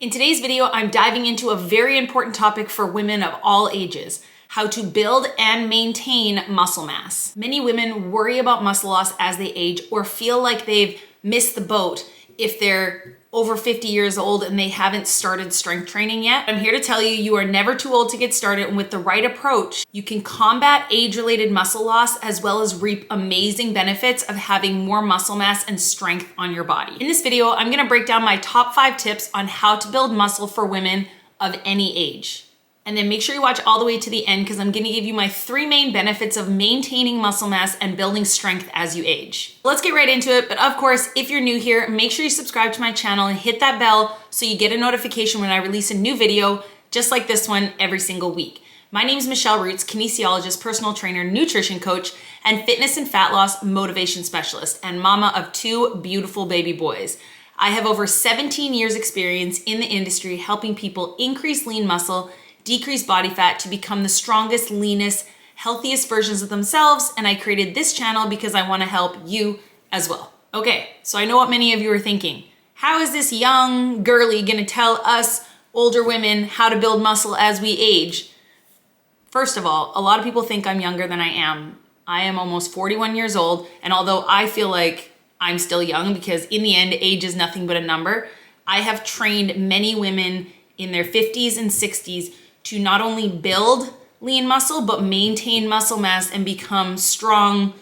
In today's video, I'm diving into a very important topic for women of all ages: how to build and maintain muscle mass. Many women worry about muscle loss as they age or feel like they've missed the boat if they're over 50 years old and they haven't started strength training yet. I'm here to tell you, you are never too old to get started, and with the right approach, you can combat age-related muscle loss as well as reap amazing benefits of having more muscle mass and strength on your body. In this video, I'm gonna break down my top 5 tips on how to build muscle for women of any age. And then make sure you watch all the way to the end because I'm gonna give you my 3 main benefits of maintaining muscle mass and building strength as you age. Let's get right into it, but of course, if you're new here, make sure you subscribe to my channel and hit that bell so you get a notification when I release a new video just like this one every single week. My name is Michelle Roots, kinesiologist, personal trainer, nutrition coach, and fitness and fat loss motivation specialist, and mama of 2 beautiful baby boys. I have over 17 years experience in the industry helping people increase lean muscle, decrease body fat to become the strongest, leanest, healthiest versions of themselves. And I created this channel because I want to help you as well. Okay, so I know what many of you are thinking. How is this young girly gonna tell us older women how to build muscle as we age? First of all, a lot of people think I'm younger than I am. I am almost 41 years old, and although I feel like I'm still young because in the end, age is nothing but a number, I have trained many women in their 50s and 60s to not only build lean muscle, but maintain muscle mass and become strong,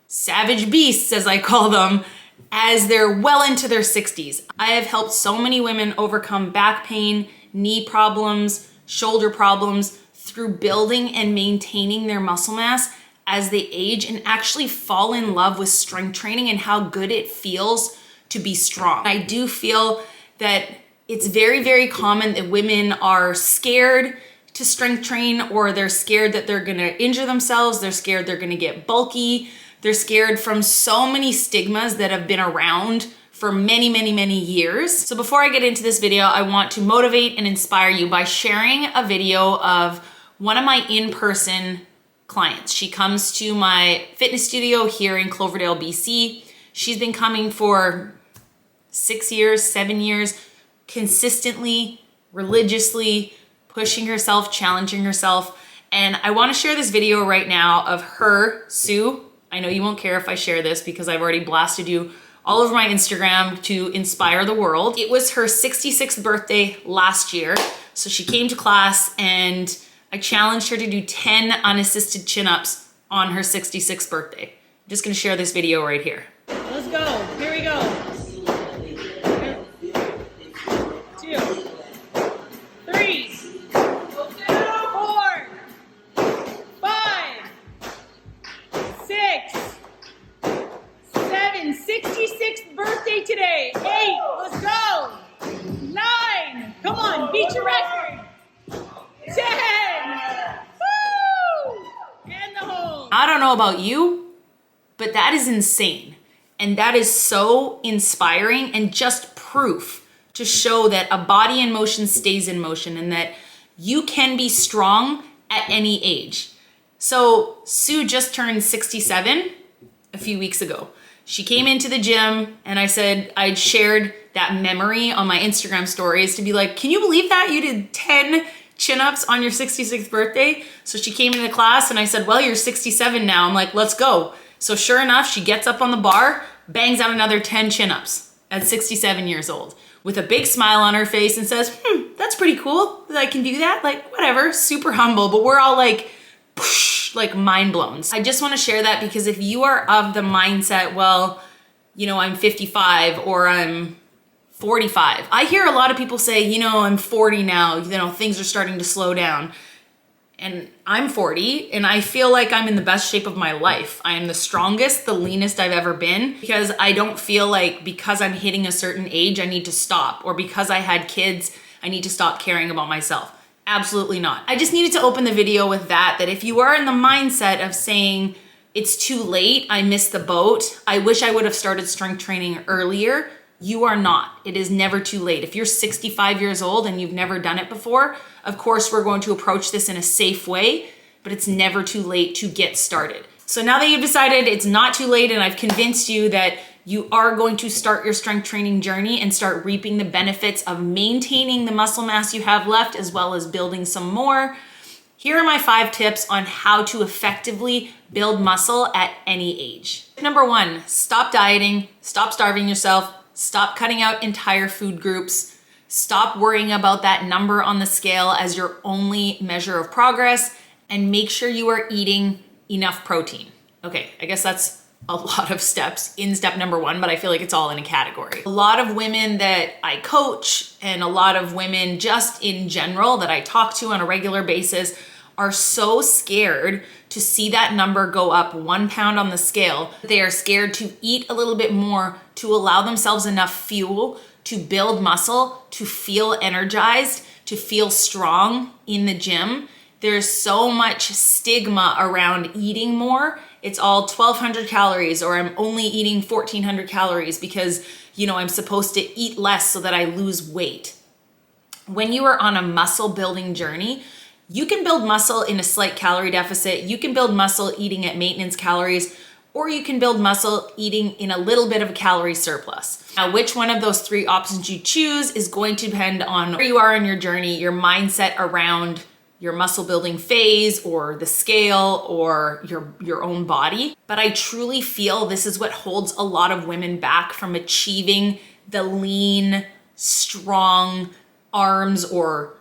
savage beasts, as I call them, as they're well into their 60s. I have helped so many women overcome back pain, knee problems, shoulder problems through building and maintaining their muscle mass as they age and actually fall in love with strength training and how good it feels to be strong. I do feel that it's very, very common that women are scared to strength train, or they're scared that they're gonna injure themselves, they're scared they're gonna get bulky, they're scared from so many stigmas that have been around for many, many, many years. So before I get into this video, I want to motivate and inspire you by sharing a video of one of my in-person clients. She comes to my fitness studio here in Cloverdale, BC. She's been coming for 6 years, 7 years, consistently, religiously, pushing herself, challenging herself. And I want to share this video right now of her, Sue. I know you won't care if I share this because I've already blasted you all over my Instagram to inspire the world. It was her 66th birthday last year. So she came to class and I challenged her to do 10 unassisted chin-ups on her 66th birthday. I'm just gonna share this video right here. Let's go, here we go. 2, 3, 4, 5, 6, 7, 66th birthday today. 8, let's go. 9, come on, beat your record. 10, woo! And the hold. I don't know about you, but that is insane. And that is so inspiring and just proof to show that a body in motion stays in motion and that you can be strong at any age. So Sue just turned 67 a few weeks ago. She came into the gym and I said I'd shared that memory on my Instagram stories to be like, can you believe that you did 10 chin-ups on your 66th birthday? So she came into class and I said, well, you're 67 now. I'm like, let's go. So sure enough, she gets up on the bar, bangs out another 10 chin-ups at 67 years old with a big smile on her face and says, that's pretty cool that I can do that. Like, whatever, super humble, but we're all like, whoosh, like mind blown. I just want to share that because if you are of the mindset, well, you know, I'm 55 or I'm 45. I hear a lot of people say, you know, I'm 40 now, you know, things are starting to slow down. And I'm 40 and I feel like I'm in the best shape of my life. I am the strongest, the leanest I've ever been because I don't feel like because I'm hitting a certain age, I need to stop, or because I had kids, I need to stop caring about myself. Absolutely not. I just needed to open the video with that if you are in the mindset of saying, it's too late, I missed the boat, I wish I would have started strength training earlier, you are not. It is never too late. If you're 65 years old and you've never done it before, of course, we're going to approach this in a safe way, but it's never too late to get started. So now that you've decided it's not too late and I've convinced you that you are going to start your strength training journey and start reaping the benefits of maintaining the muscle mass you have left, as well as building some more. Here are my 5 tips on how to effectively build muscle at any age. Tip number 1, stop dieting, stop starving yourself, stop cutting out entire food groups, stop worrying about that number on the scale as your only measure of progress, and make sure you are eating enough protein. Okay, I guess that's a lot of steps in step number 1, but I feel like it's all in a category. A lot of women that I coach and a lot of women just in general that I talk to on a regular basis are so scared to see that number go up 1 pound on the scale. They are scared to eat a little bit more to allow themselves enough fuel to build muscle, to feel energized, to feel strong in the gym. There's so much stigma around eating more. It's all 1,200 calories, or I'm only eating 1,400 calories because, I'm supposed to eat less so that I lose weight. When you are on a muscle building journey, you can build muscle in a slight calorie deficit. You can build muscle eating at maintenance calories, or you can build muscle eating in a little bit of a calorie surplus. Now, which one of those 3 options you choose is going to depend on where you are in your journey, your mindset around your muscle building phase, or the scale, or your own body. But I truly feel this is what holds a lot of women back from achieving the lean, strong arms, or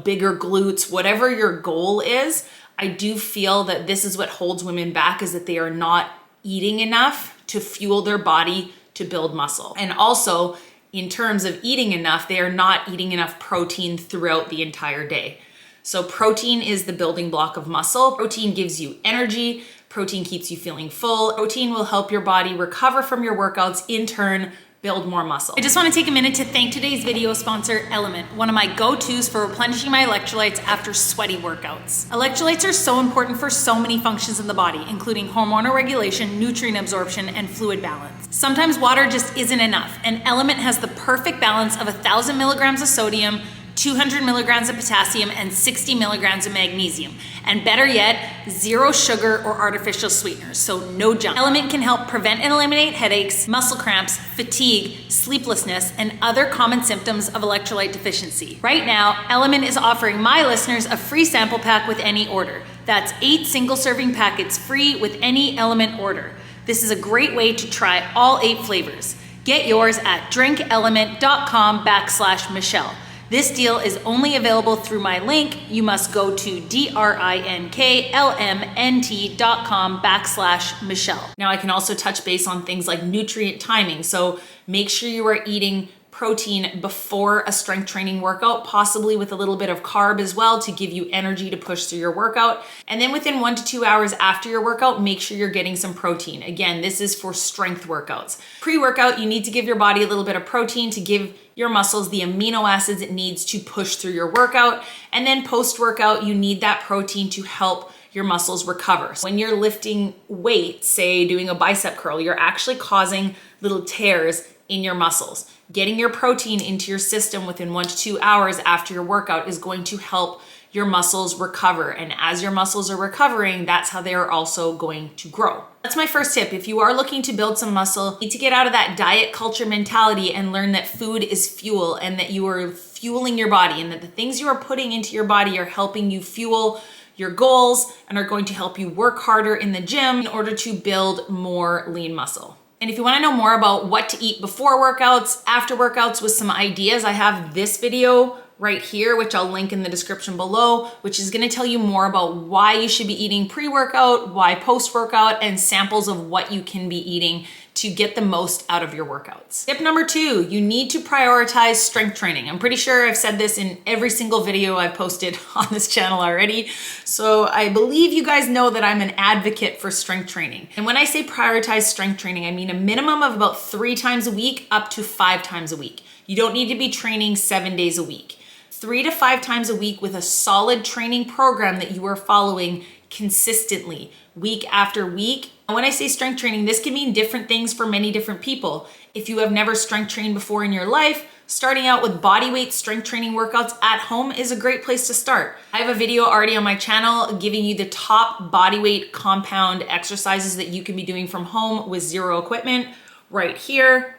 bigger glutes, whatever your goal is. I do feel that this is what holds women back, is that they are not eating enough to fuel their body to build muscle. And also, in terms of eating enough, they are not eating enough protein throughout the entire day. So protein is the building block of muscle. Protein gives you energy. Protein keeps you feeling full. Protein will help your body recover from your workouts, in turn, build more muscle. I just want to take a minute to thank today's video sponsor, Element, one of my go-tos for replenishing my electrolytes after sweaty workouts. Electrolytes are so important for so many functions in the body, including hormonal regulation, nutrient absorption, and fluid balance. Sometimes water just isn't enough, and Element has the perfect balance of 1,000 milligrams of sodium, 200 milligrams of potassium, and 60 milligrams of magnesium. And better yet, 0 sugar or artificial sweeteners, so no junk. Element can help prevent and eliminate headaches, muscle cramps, fatigue, sleeplessness, and other common symptoms of electrolyte deficiency. Right now, Element is offering my listeners a free sample pack with any order. That's 8 single-serving packets free with any Element order. This is a great way to try all 8 flavors. Get yours at drinkelement.com/Michelle. This deal is only available through my link. You must go to drinklmnt.com/Michelle. Now, I can also touch base on things like nutrient timing. So make sure you are eating protein before a strength training workout, possibly with a little bit of carb as well to give you energy to push through your workout. And then within 1 to 2 hours after your workout, make sure you're getting some protein. Again, this is for strength workouts. Pre-workout, you need to give your body a little bit of protein to give your muscles the amino acids it needs to push through your workout. And then post-workout, you need that protein to help your muscles recover. So when you're lifting weight, say doing a bicep curl, you're actually causing little tears in your muscles. Getting your protein into your system within 1 to 2 hours after your workout is going to help your muscles recover. And as your muscles are recovering, that's how they are also going to grow. That's my first tip. If you are looking to build some muscle, you need to get out of that diet culture mentality and learn that food is fuel, and that you are fueling your body, and that the things you are putting into your body are helping you fuel your goals and are going to help you work harder in the gym in order to build more lean muscle. And if you want to know more about what to eat before workouts, after workouts, with some ideas, I have this video right here, which I'll link in the description below, which is going to tell you more about why you should be eating pre-workout, why post-workout, and samples of what you can be eating to get the most out of your workouts. Tip number 2, you need to prioritize strength training. I'm pretty sure I've said this in every single video I've posted on this channel already. So I believe you guys know that I'm an advocate for strength training. And when I say prioritize strength training, I mean a minimum of about 3 times a week up to 5 times a week. You don't need to be training 7 days a week. 3 to 5 times a week with a solid training program that you are following consistently, week after week. And when I say strength training, this can mean different things for many different people. If you have never strength trained before in your life, starting out with bodyweight strength training workouts at home is a great place to start. I have a video already on my channel giving you the top bodyweight compound exercises that you can be doing from home with 0 equipment. right here.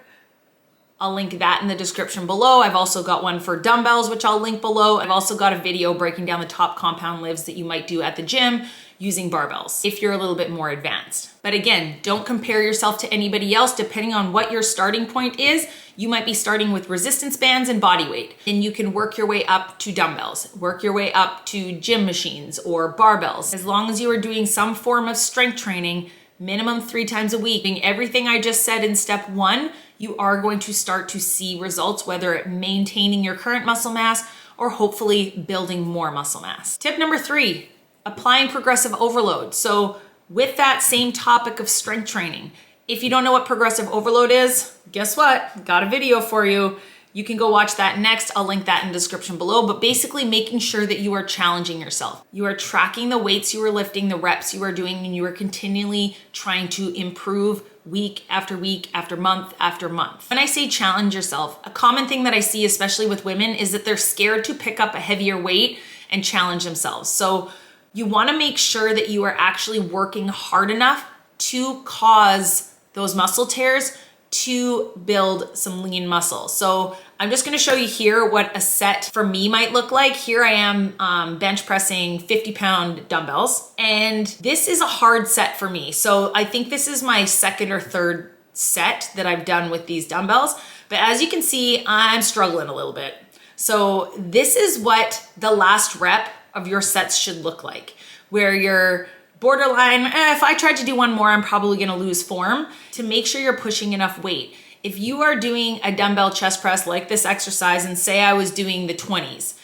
I'll link that in the description below. I've also got one for dumbbells, which I'll link below. I've also got a video breaking down the top compound lifts that you might do at the gym using barbells if you're a little bit more advanced. But again, don't compare yourself to anybody else. Depending on what your starting point is, you might be starting with resistance bands and body weight. And you can work your way up to dumbbells, work your way up to gym machines or barbells. As long as you are doing some form of strength training, minimum 3 times a week, doing everything I just said in step 1, you are going to start to see results, whether it maintaining your current muscle mass or hopefully building more muscle mass. Tip number 3, applying progressive overload. So with that same topic of strength training, if you don't know what progressive overload is, guess what? Got a video for you. You can go watch that next. I'll link that in the description below, but basically making sure that you are challenging yourself. You are tracking the weights you are lifting, the reps you are doing, and you are continually trying to improve week after week after month after month. When I say challenge yourself, a common thing that I see, especially with women, is that they're scared to pick up a heavier weight and challenge themselves. So you want to make sure that you are actually working hard enough to cause those muscle tears to build some lean muscle. So I'm just going to show you here what a set for me might look like. Here I am bench pressing 50-pound dumbbells, and this is a hard set for me. So I think this is my second or third set that I've done with these dumbbells, but as you can see, I'm struggling a little bit. So this is what the last rep of your sets should look like, where you're borderline, if I tried to do one more, I'm probably gonna lose form. To make sure you're pushing enough weight. If you are doing a dumbbell chest press like this exercise, and say I was doing the 20s,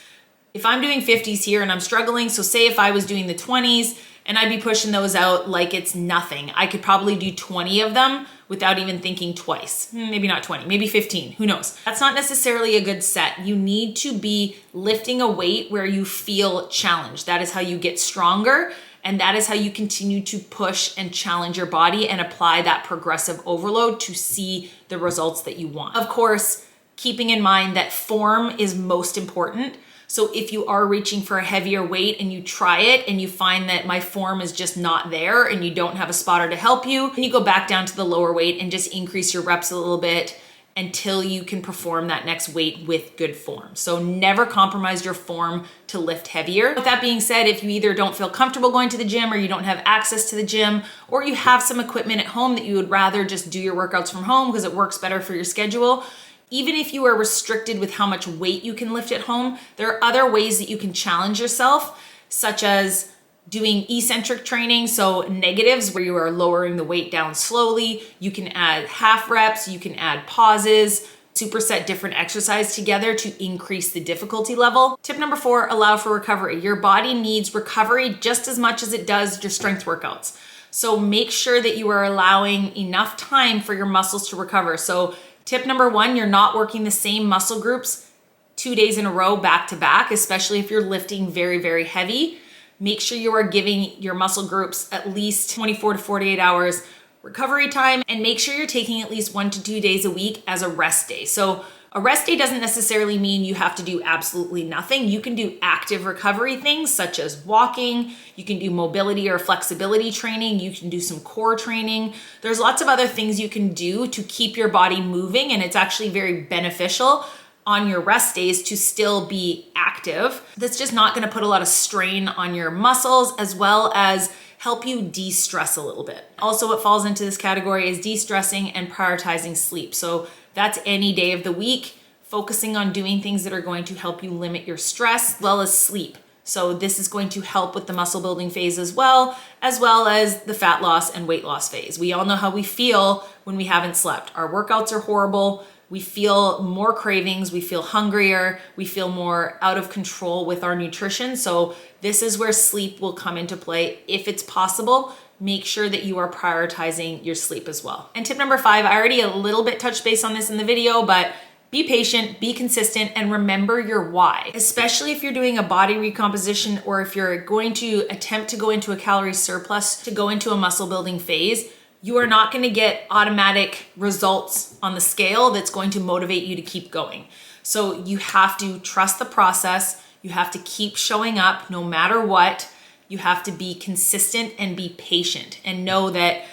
if I'm doing 50s here and I'm struggling, so say if I was doing the 20s and I'd be pushing those out like it's nothing, I could probably do 20 of them without even thinking twice. Maybe not 20, maybe 15, who knows? That's not necessarily a good set. You need to be lifting a weight where you feel challenged. That is how you get stronger. And that is how you continue to push and challenge your body and apply that progressive overload to see the results that you want. Of course, keeping in mind that form is most important. So if you are reaching for a heavier weight and you try it and you find that my form is just not there and you don't have a spotter to help you, then you go back down to the lower weight and just increase your reps a little bit until you can perform that next weight with good form. So never compromise your form to lift heavier. With that being said, if you either don't feel comfortable going to the gym or you don't have access to the gym, or you have some equipment at home that you would rather just do your workouts from home because it works better for your schedule, even if you are restricted with how much weight you can lift at home, there are other ways that you can challenge yourself, such as doing eccentric training, so negatives where you are lowering the weight down slowly. You can add half reps, you can add pauses, superset different exercise together to increase the difficulty level. Tip number 4, allow for recovery. Your body needs recovery just as much as it does your strength workouts. So make sure that you are allowing enough time for your muscles to recover. So tip number 1, you're not working the same muscle groups 2 days in a row back to back, especially if you're lifting very, very heavy. Make sure you are giving your muscle groups at least 24 to 48 hours recovery time, and make sure you're taking at least 1 to 2 days a week as a rest day. So a rest day doesn't necessarily mean you have to do absolutely nothing. You can do active recovery things such as walking, you can do mobility or flexibility training, you can do some core training. There's lots of other things you can do to keep your body moving, and it's actually very beneficial on your rest days to still be active. That's just not gonna put a lot of strain on your muscles, as well as help you de-stress a little bit. Also, what falls into this category is de-stressing and prioritizing sleep. So that's any day of the week, focusing on doing things that are going to help you limit your stress, as well as sleep. So this is going to help with the muscle building phase as well as the fat loss and weight loss phase. We all know how we feel when we haven't slept. Our workouts are horrible. We feel more cravings, we feel hungrier, we feel more out of control with our nutrition. So this is where sleep will come into play. If it's possible, make sure that you are prioritizing your sleep as well. And tip number 5, I already a little bit touched base on this in the video, but be patient, be consistent, and remember your why. Especially if you're doing a body recomposition, or if you're going to attempt to go into a calorie surplus to go into a muscle building phase, you are not going to get automatic results on the scale that's going to motivate you to keep going. So you have to trust the process. You have to keep showing up no matter what. You have to be consistent and be patient, and know that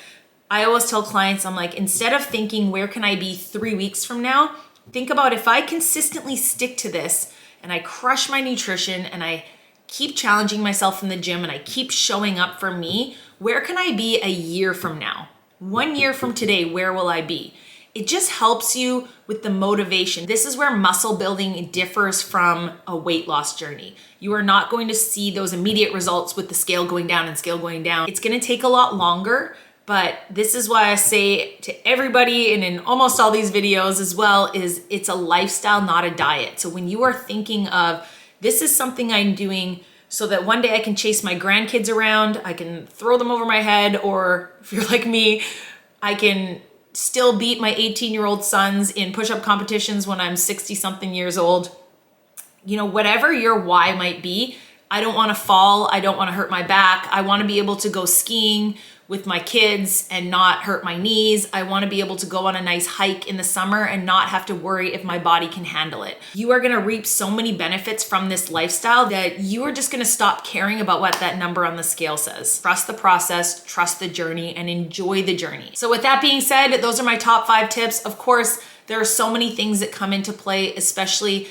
I always tell clients, I'm like, instead of thinking, where can I be 3 weeks from now? Think about if I consistently stick to this and I crush my nutrition and I keep challenging myself in the gym and I keep showing up for me, where can I be a year from now? 1 year from today, where will I be? It just helps you with the motivation. This is where muscle building differs from a weight loss journey. You are not going to see those immediate results with the scale going down and scale going down. It's gonna take a lot longer, but this is why I say to everybody, and in almost all these videos as well, is it's a lifestyle, not a diet. So when you are thinking of, this is something I'm doing so that one day I can chase my grandkids around, I can throw them over my head, or if you're like me, I can still beat my 18-year-old sons in push-up competitions when I'm 60-something years old. You know, whatever your why might be, I don't want to fall, I don't want to hurt my back, I want to be able to go skiing with my kids and not hurt my knees. I want to be able to go on a nice hike in the summer and not have to worry if my body can handle it. You are going to reap so many benefits from this lifestyle that you are just going to stop caring about what that number on the scale says. Trust the process, trust the journey, and enjoy the journey. So with that being said, those are my top 5 tips. Of course, there are so many things that come into play, especially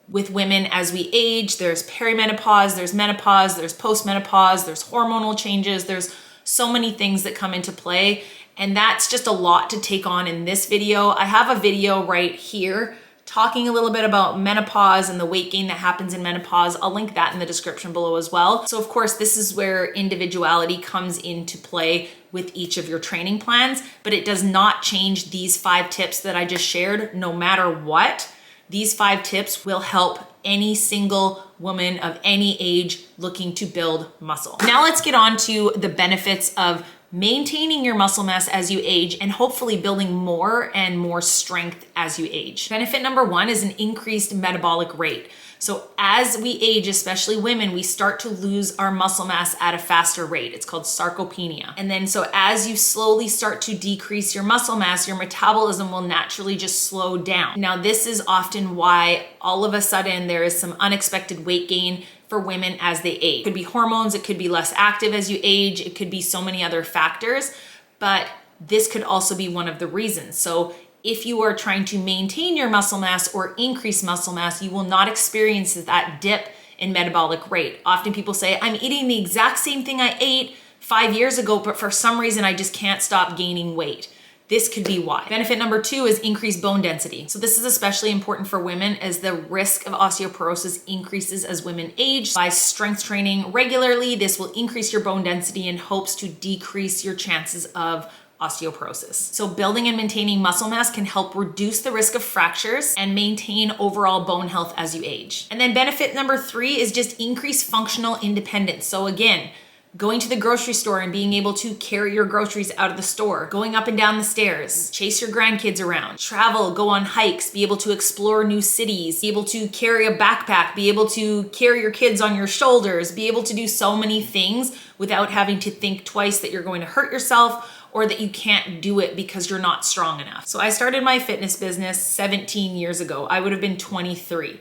with women as we age. There's perimenopause, there's menopause, there's postmenopause, there's hormonal changes, there's so many things that come into play, and that's just a lot to take on in this video. I have a video right here talking a little bit about menopause and the weight gain that happens in menopause. I'll link that in the description below as well. So of course, this is where individuality comes into play with each of your training plans, but it does not change these 5 tips that I just shared. No matter what, these 5 tips will help any single woman of any age looking to build muscle. Now let's get on to the benefits of maintaining your muscle mass as you age and hopefully building more and more strength as you age. Benefit number 1 is an increased metabolic rate. So as we age, especially women, we start to lose our muscle mass at a faster rate. It's called sarcopenia. And then so as you slowly start to decrease your muscle mass, your metabolism will naturally just slow down. Now this is often why all of a sudden there is some unexpected weight gain for women as they age. It could be hormones, it could be less active as you age, it could be so many other factors, but this could also be one of the reasons. So if you are trying to maintain your muscle mass or increase muscle mass, you will not experience that dip in metabolic rate. Often people say, I'm eating the exact same thing I ate 5 years ago, but for some reason I just can't stop gaining weight. This could be why. Benefit number 2 is increased bone density. So this is especially important for women as the risk of osteoporosis increases as women age. By strength training regularly, this will increase your bone density in hopes to decrease your chances of osteoporosis. So building and maintaining muscle mass can help reduce the risk of fractures and maintain overall bone health as you age. And then benefit number 3 is just increased functional independence. So again, going to the grocery store and being able to carry your groceries out of the store, going up and down the stairs, chase your grandkids around, travel, go on hikes, be able to explore new cities, be able to carry a backpack, be able to carry your kids on your shoulders, be able to do so many things without having to think twice that you're going to hurt yourself or that you can't do it because you're not strong enough. So I started my fitness business 17 years ago. I would have been 23.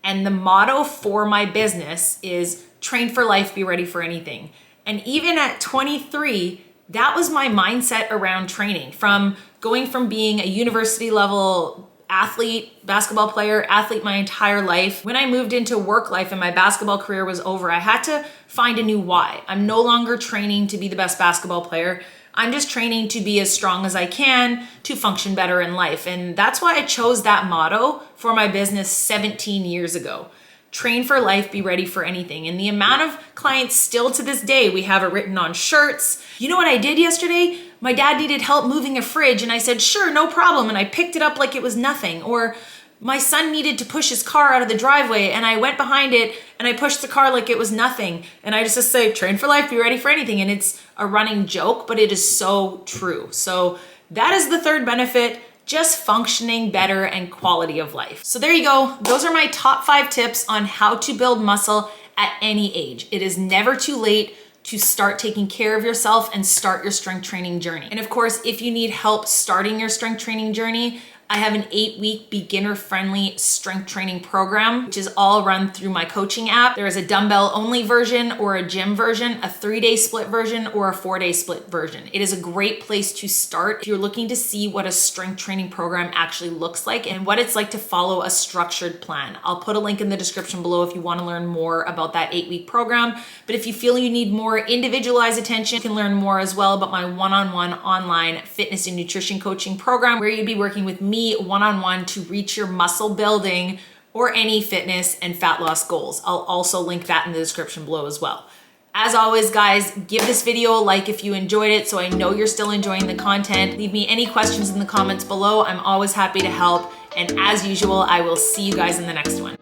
And the motto for my business is train for life, be ready for anything. And even at 23, that was my mindset around training. From going from being a university level athlete, basketball player, athlete my entire life. When I moved into work life and my basketball career was over, I had to find a new why. I'm no longer training to be the best basketball player. I'm just training to be as strong as I can to function better in life. And that's why I chose that motto for my business 17 years ago. Train for life, be ready for anything. And the amount of clients still to this day, we have it written on shirts. You know what I did yesterday? My dad needed help moving a fridge and I said, sure, no problem. And I picked it up like it was nothing. Or my son needed to push his car out of the driveway and I went behind it and I pushed the car like it was nothing. And I just say, train for life, be ready for anything. And it's a running joke, but it is so true. So that is the 3rd benefit, just functioning better and quality of life. So there you go. Those are my top 5 tips on how to build muscle at any age. It is never too late to start taking care of yourself and start your strength training journey. And of course, if you need help starting your strength training journey, I have an 8-week beginner-friendly strength training program, which is all run through my coaching app. There is a dumbbell-only version or a gym version, a 3-day split version, or a 4-day split version. It is a great place to start if you're looking to see what a strength training program actually looks like and what it's like to follow a structured plan. I'll put a link in the description below if you want to learn more about that 8-week program. But if you feel you need more individualized attention, you can learn more as well about my one-on-one online fitness and nutrition coaching program, where you'd be working with me one-on-one to reach your muscle building or any fitness and fat loss goals. I'll also link that in the description below as well. As always, guys, give this video a like if you enjoyed it so I know you're still enjoying the content. Leave me any questions in the comments below. I'm always happy to help. And as usual, I will see you guys in the next one.